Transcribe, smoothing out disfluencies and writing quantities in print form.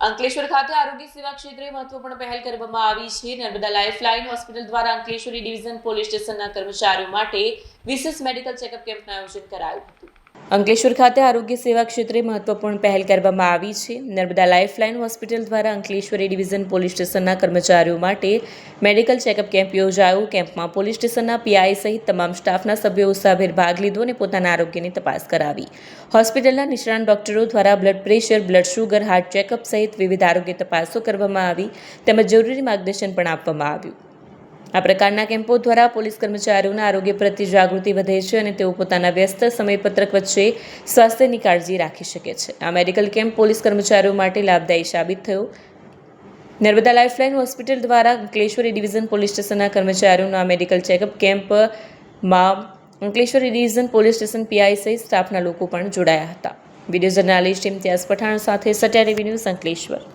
અંકલેશ્વર ખાતે આરોગ્ય સેવા ક્ષેત્રે મહત્વપૂર્ણ પહેલ કરવામાં આવી છે। નર્મદા લાઇફલાઇન હોસ્પિટલ દ્વારા અંકલેશ્વરી ડિવિઝન પોલીસ સ્ટેશનના કર્મચારીઓ માટે વિશેષ મેડિકલ ચેકઅપ કેમ્પનું આયોજન કરાયું હતું। અંકલેશ્વર ખાતે આરોગ્ય સેવા ક્ષેત્રે મહત્વપૂર્ણ પહેલ કરવામાં આવી છે। નર્મદા લાઇફલાઇન હોસ્પિટલ દ્વારા અંકલેશ્વરી ડિવિઝન પોલીસ સ્ટેશનના કર્મચારીઓ માટે મેડિકલ ચેકઅપ કેમ્પ યોજાયો। કેમ્પમાં પોલીસ સ્ટેશનના પીઆઈ સહિત તમામ સ્ટાફના સભ્યો ઉત્સાહભેર ભાગ લીધો અને પોતાના આરોગ્યની તપાસ કરાવી। હોસ્પિટલના નિષ્ણાત ડોક્ટરો દ્વારા blood pressure, blood sugar, heart checkup સહિત વિવિધ આરોગ્ય તપાસો કરવામાં આવી તેમજ જરૂરી માર્ગદર્શન પણ આપવામાં આવ્યું। આ પ્રકારના કેમ્પો દ્વારા પોલીસ કર્મચારીઓના આરોગ્ય પ્રત્યે જાગૃતિ વધે છે અને તેઓ પોતાના વ્યસ્ત સમયપત્રક વચ્ચે સ્વાસ્થ્યની કાળજી રાખી શકે છે। આ મેડિકલ કેમ્પ પોલીસ કર્મચારીઓ માટે લાભદાયી સાબિત થયો। નર્મદા લાઇફલાઇન હોસ્પિટલ દ્વારા અંકલેશ્વરી ડિવિઝન પોલીસ સ્ટેશનના કર્મચારીઓના મેડિકલ ચેકઅપ કેમ્પમાં અંકલેશ્વરી ડિવિઝન પોલીસ સ્ટેશન પીઆઈ સહિત સ્ટાફના લોકો પણ જોડાયા હતા। વિડીયો જર્નાલિસ્ટ ઇમ્તિયાઝ પઠાણ સાથે સત્યા ટીવી ન્યૂઝ અંકલેશ્વર।